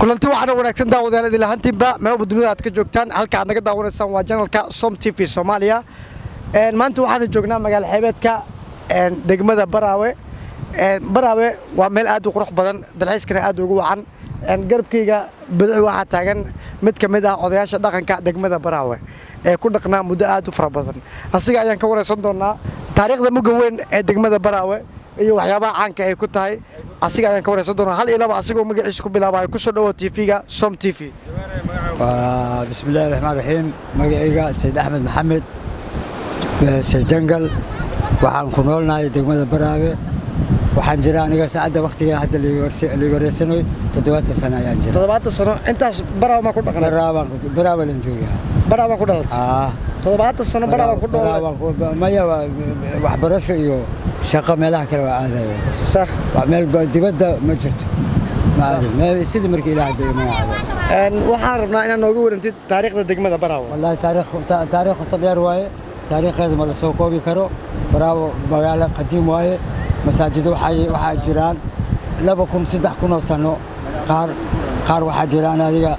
kulanti waxaana wanaagsan daawadayaal idil ahaantiinba meel dunida aad ka joogtaan halka aad naga daawanaysaan waa channelka Som TV Soomaaliya maanta waxaan joognaa magaalo xeebeedka degmada Baraawe Baraawe waa meel aad u qurux badan dalxiiskana aad ugu wacan garabkayga bidix waxa taagan mid kamid ah odayaasha dhaqanka degmada Baraawe ee ku dhaqnaa muddo aad u fara badan asiga ayaan ka wareysan doonaa taariikhda muga weyn ee degmada Baraawe iyo waxyaabaha caanka ay ku tahay asiga ayaan ka wareysan doonaa hal ilaa asigoo magaciisa ku bilaabay ku soo dhawo TV-ga Som TV bismillaahir rahmaanir rahiim magacayga Said Ahmed Maxamed Said Jangal waxaan ku noolnahay degmada Baraawe waxaan jiraa aniga saacada waqtiga hadda la wareysanayo 70 sano ayaan jiraa 70 sano intaas Baraawe ma ku dhaqnaa Baraawe lan joogaa Baraawe ku dhalatay 70 sano Baraawe ku dhalatay maya waxbarasho iyo shaqo meelaha kale waa aadayo صح meel dibadda ma jirto ma sidii markii ilaahay deemaa waxaan rabnaa inaan nooga warantid taariikhda degmada Baraawe wallahi taariikh tadheer waaye taariikhdeeda ma la soo koobi karo Baraawe magaalo qadiim waaye masaajid waxa jiraan 2003 oo sano qaar waxa jiraan adiga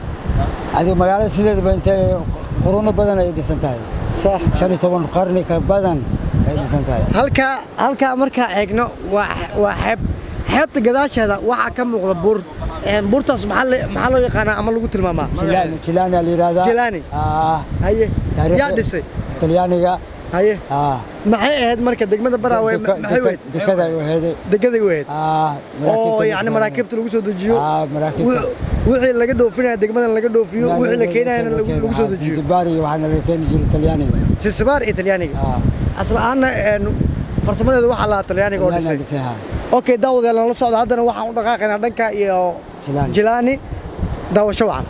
magaalada sideedaba intee quruno badan ay dhisan tahay صح 15 qarni ka badan ay dhisan tahay halka marka eegno waa xeebta gadaasheeda waxa ka muuqda buur buurtaas maxaa loo yaqaan ama lagu tilmaamaa Jilani la yiraahdaa Jilani haye yaa dhisay Talyaaniga haye maxay ahayd marka degmada Baraawe maxay weyd degada weyd oo yaani maraakiibta lagu soo dejiyo wixii laga dhoofinayo degmadan laga dhoofiyo wixii la keenayo lagu soo dejiyo Sibari waxana la keenay jiray Talyaaniga Sibari Talyaaniga asla aana farsamada waxa la Talyaaniga oo dhisay okay daawadayaal la socda haddana waxaan u dhaqaaqaynaa dhanka iyo Jilani daawasho wacan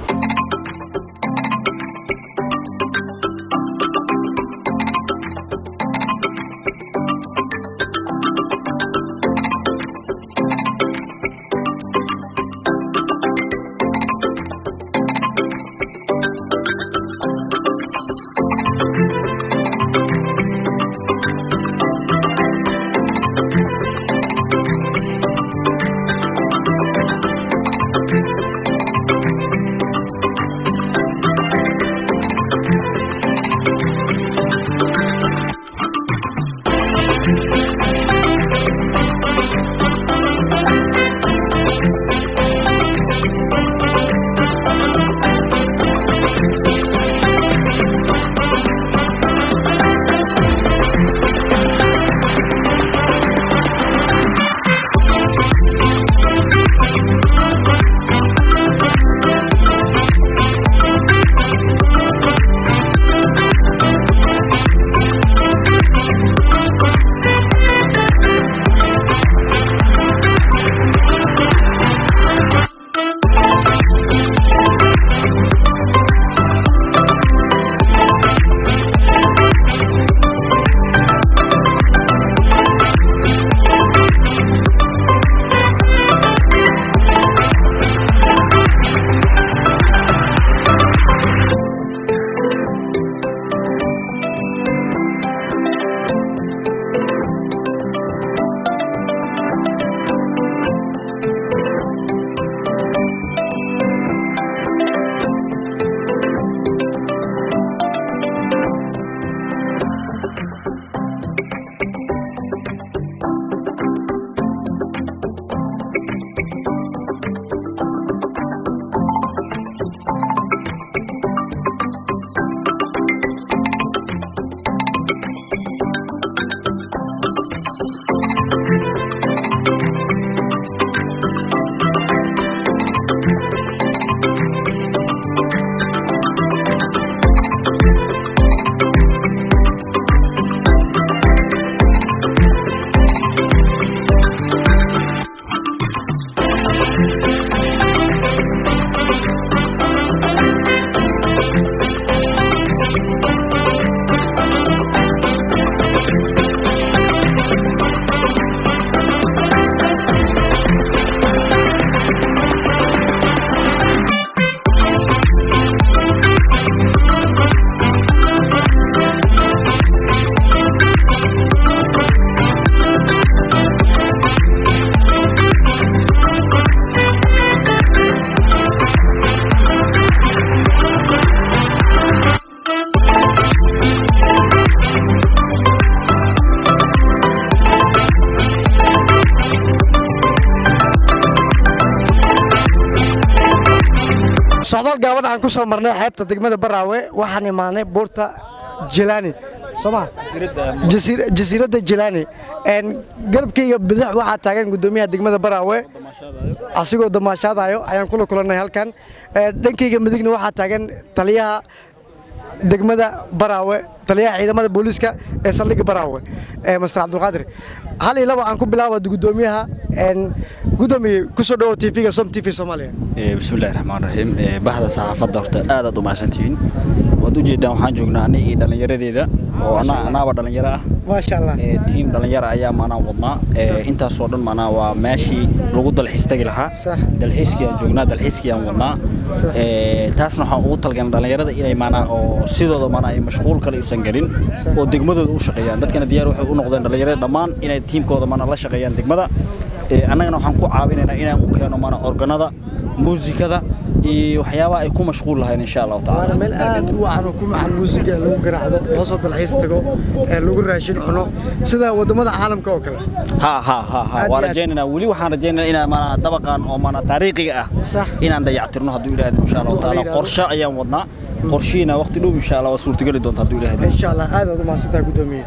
socdaal gaaban aan ku soo marnay xeebta degmada Baraawe waxaan imaanay buurta Jilani Soma jasiiradda Jilani garabkayga bidix waxaa taagan gudoomiyaha degmada Baraawe asigoo damaashaadayo ayaan kula kulanay halkan dhankayga midigna waxaa taagan taliyaha degmada Baraawe taliyaha ciidamada booliska ee saldhigga Baraawe Mr. Abdulqaadir hal iyo laba aan ku bilaabo gudoomiyaha gudoomiye ku soo dhawo TV-ga Som TV Soomaaliya bismillaahir rahmaanir rahiim bahda saxaafadda horta aad u mahadsantihiin wad u jeedaan waxaan joognaa aniga iyo dhalinyaradeeda oo anaaba dhalinyaro ah ma sha Allah team dhalinyaro ayaa maana wadnaa intaas oo dhan maana waa meeshii lagu dalxiis tagi lahaa dalxiiskii aan joognaa dalxiiskii aan wadnaa taasna waxaan ugu talgan dhalinyarada inay maana oo sidooda maana ay mashquul kale isan galin oo degmadooda u shaqeeyaan dadkana diyaar waxay u noqdeen dhalinyarada dhammaan inay teamkooda maana la shaqeeyaan degmada annagana waxaan ku caawinaynaa inaan u keeno maana organada muusikada iyo waxyaabaha ay ku mashquul lahayn insha Allah ta'ala meel aad u wacan ku macaan muusiga lagu garaacdo loo soo dalxiis tago lagu raashin cuno sida wadamada caalamka oo kale waa rajaynaa wali waxaan rajaynaa inaan maana dabaqan oo maana taariikhiga ah inaan dayactirno hadduu ilaahay insha Allah ta'ala qorshe ayaan wadnaa qorsheena waqti dhow insha Allah waa suurtagali doonta hadduu ilaahay insha Allah aad u mahadsantahay gudoomiye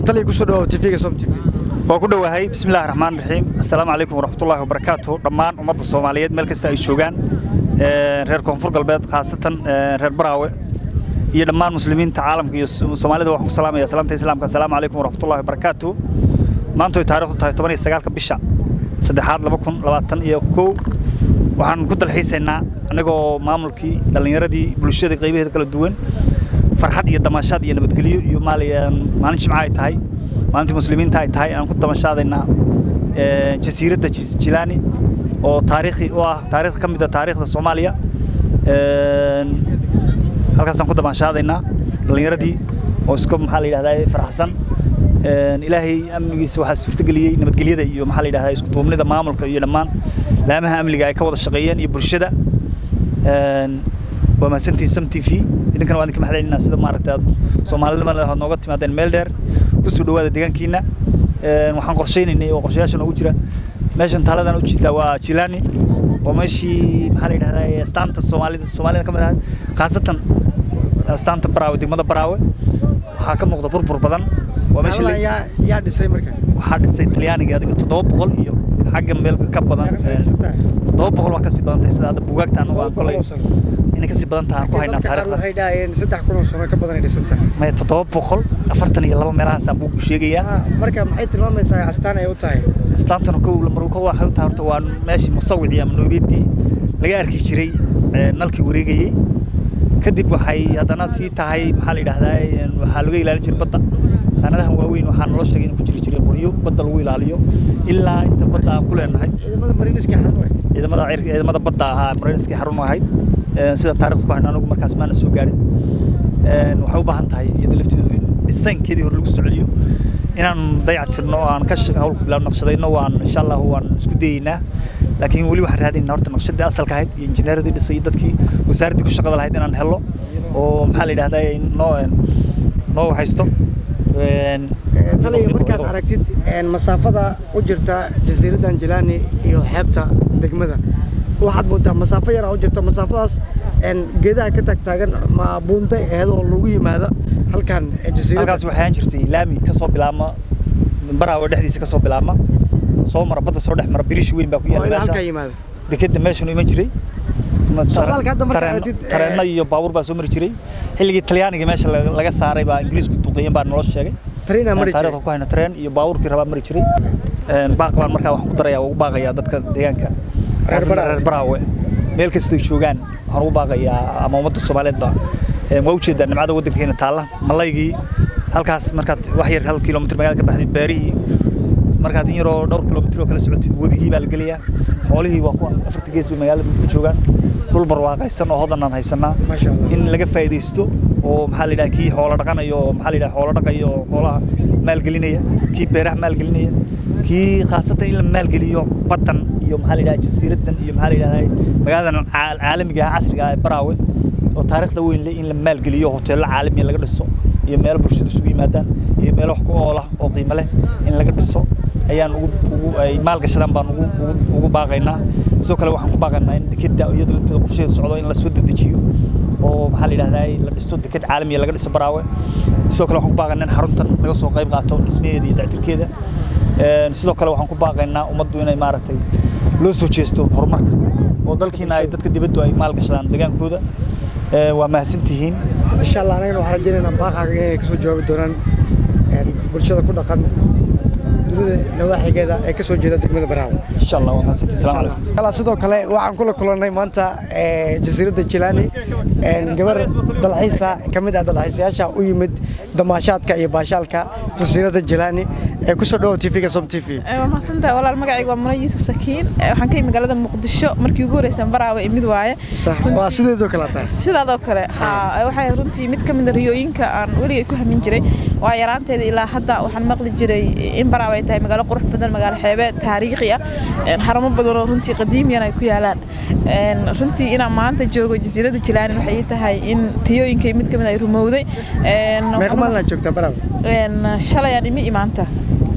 taliya ku soo dhawo TV-ga Som TV waa ku dhawahay bismillaahir rahmaanir rahiim assalaamu calaykum waraxmatullaahi wabarakaatuh dhammaan ummadda Soomaaliyeed meel kasta ay joogaan reer koonfur galbeed khaasatan reer Baraawe iyo dhammaan muslimiinta caalamka iyo Soomaalida waxaan ku salaamayaa salaamta islaamka assalaamu calaykum waraxmatullaahi wabarakaatuh maanta ay taariikhdu tahay 19 bisha 3 2021 waxaan ku dalxiisaynaa anagoo maamulkii dhalinyaradii bulshada qaybaheeda kala duwan farxad iyo damaashaad iyo nabadgelyo iyo maalin jimca ay tahay maalintii muslimiinta ay tahay aan ku damaashaadaynaa jasiiradda Jilani oo taariikhi u ah taariikh ka mid ah taariikhda Soomaaliya halkaas aan ku damaashaadaynaa dhalinyaradii oo isku maxaa la yiraahdaa faraxsan ilaahay amnigiisa waxa suurtageliyay nabadgelyada iyo maxaa la yiraahdaa isku duubnida maamulka iyo dhammaan laamaha amniga ay ka wada shaqeeyeen iyo bulshada waa maasantiin Som TV idinkana waa idinka maxdayna sida maaragtay Soomaalida nooga timaadeen meel dheer ku soo dhawaada deegaankiina waxaan qorsheynaynay oo qorshayaashan ugu jira meeshan taladan u jeedaa waa Jilani oo meeshii maxaa la yiraahdaa astaanta Soomaalida ka mid ah khaasatan astaanta Baraawe degmada Baraawe waxa ka muuqda burbur badan waa meeshii yaa dhisay markaa waxa dhisay Talyaaniga adiga 700 iyo xagga meel ka badan 700 waa ka sii badan tahay sida hadda buugaagta anagu aan kolay inay ka sii badan tahay ku haynaa taariikhda waxay dhaayeen 3,000 sano ka badan ay dhisanta ma 742 meelahaas aan buu sheegayaa marka maxay tilmaamaysaa astaan ay u tahay astaantana markuu waxay u tahay horta waa meeshii musawici ama noobeedii laga arki jiray nalkii wareegayay kadib waxay haddana sii tahay maxaa la yiraahdaa waxaa laga ilaalin jiray badda qaanadahan waaweyn waxaa naloo sheegay in ku jiri jiray qoryo badda lagu ilaaliyo ilaa inta badda aan ku leenahay ciidamada badda ahaa mariniska xarun ahayd sida taariikhdu ku hayno anagu markaas maana soo gaarin waxay u baahan tahay iyada lafteedu in dhisaankeedii hore lagu soo celiyo inaan dayactirno aan ka hawl ku bilaabno naqshadayno waan insha Allah waan isku dayeynaa laakiin wali waxaan raadinaa horta naqshadii asalka ahayd iyo injineeradii dhisay dadkii wasaaradii ku shaqada lahayd inaan helo oo maxaa la yiraahdaa noo haysto taliya markaad aragtid masaafada u jirta jasiiraddan Jilani iyo xeebta degmada waxaad moodaa masaafo yar oo jirta masaafadaas geedaha ka taagan ma buunta eedo lagu yimaado halkan jasiiradda halkaas waxaan jirtay laami ka soo bilaabma Baraawe dhexdiisa ka soo bilaabma soo mara badda soo dhex mara birish weyn baa ku yaala halka yimaado dekada meeshan iman jiray tareenna iyo baabuur baa soo mari jiray xilligii Talyaaniga meesha laga saaray baa Ingiriisku duqeeyeen baa nolol sheegay tareen mari jiray taariikhda ku hayna tareen iyo baabuurkii rabaa mari jiray baaqbaan markaa waxaan ku darayaa ugu baaqayaa dadka deegaanka reer Baraawe meel kasta ay joogaan waxaan ugu baaqayaa ama ummadda Soomaaliyeed baa waa u jeedaa nimcada waddankeena taala malaygii halkaas markaad wax yar 1 kiiloomitir magaalada ka baxday beerihii markaad in yaroo dhowr kiiloomitir oo kala socotid webigii baa la geliyaa xoolihii waa ku afarta gees bay magaalada ku joogaan dhul barwaaqaysan oo hodan aan haysanaa in laga faa'iideysto oo maxaa la yiraahdaa kii xoolo dhaqanayo maxaa la yiraahdaa xoolo dhaqayo xoolaha maalgelinaya kii beeraha maalgelinaya kii khaasatan in la maalgeliyo baddan iyo maxaa la yiraahdaa jasiiraddan iyo maxaa la yiraahdaa magaaladan caalamiga ah casriga ah ee Baraawe oo taariikhda weyn leh in la maalgeliyo hoteelo caalami laga dhiso iyo meel bulshada isugu yimaadaan iyo meel wax ku oola oo qiimo leh in laga dhiso ayaan ugu ay maal gashadaan baan ugu baaqaynaa sidoo kale waxaan ku baaqaynaa in dekeda iyadoo inta qorsheeda socdo in la soo dedejiyo oo maxaa la yiraahdaa la dhiso deked caalami laga dhiso Baraawe sidoo kale waxaan ku baaqaynaa in xaruntan laga soo qayb qaato dhismaheeda iyo dayactirkeeda sidoo kale waxaan ku baaqaynaa ummaddu inay maaragtay loo soo jeesto horumarka oo dalkiina ay dadka dibadda ay maal gashadaan deegaankooda waa mahadsantihiin insha Allah anagana waxaan rajaynaynaa baaqaaga inay ka soo jawaabi doonaan bulshada ku dhaqan dunida nawaaxigeeda ee ka soo jeeda degmada Baraawe insha Allah waa mahadsantihiin assalaamu calaykum kala sidoo kale waxaan kula kulannay maanta jasiiradda Jilani gabar dalxiisa kamid ah dalxiisayaasha u yimid damaashaadka iyo baashaalka jasiiradda Jilani ee ku soo dhaw TV-ga Som TV waa mahadsantahay walaal magacaygu waa Muna Yuusuf Sakiin waxaan ka yimid magaalada Muqdisho markii ugu horeysay Baraawe imid waaye waa sideedoo kale tahay sidaadoo kale waxay runtii mid kamid ah riyooyinka aan weligeey ku hamin jiray waa yaraanteeda ilaa hadda waxaan maqli jiray in Baraawe ay tahay magaalo qurux badan magaalo xeebeed taariikhi ah xarumo badan oo runtii qadiimiyan ay ku yaalaan runtii inaan maanta joogo jasiiradda Jilani waxay tahay in riyooyinkay mid kamid ah ay rumowday meeqmaan joogtaa Baraawe shalay aan imaanta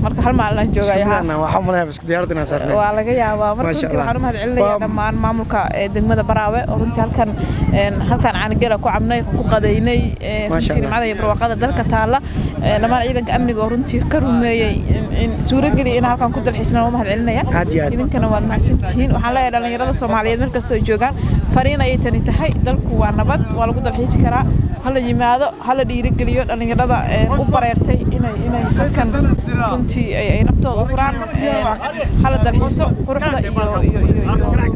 marka hal maalin joogayo waxaan maleeyaa isku diyaaradina saarnay waa laga yaabaa marka runtii waxaan u mahadcelinayaa dhammaan maamulka degmada Baraawe oo runtii halkan aan gala ku cabnay ku qadaynay runtii nimcada iyo barwaaqada dalka taala dhammaan ciidanka amniga oo runtii ka rumeeyay in suuragali in halkan ku dalxiisnaa u mahadcelinaya idinkana waa mahadsantihiin waxaan leeyahay dhalinyarada Soomaaliyeed mar kasta oo joogaan fariin ay tani tahay dalku waa nabad waa lagu dalxiisi karaa hala yimaado hala dhiirigeliyo dhalinyarada u bareertay inay halkan runtii ay naftooda quraan hala dalxiiso quruxda iyo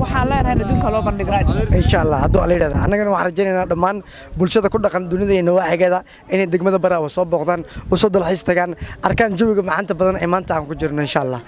waxaan leeyahay adduunka loo bandhigo insha Allah hadduu alla yiraahdo annagana waxaan rajaynaynaa dhammaan bulshada ku dhaqan dunida iyo nawaaxigeeda inay degmada Baraawe soo booqdaan oo soo dalxiis tagaan arkaan jawiga maanta badan ee maanta aan ku jirno insha Allah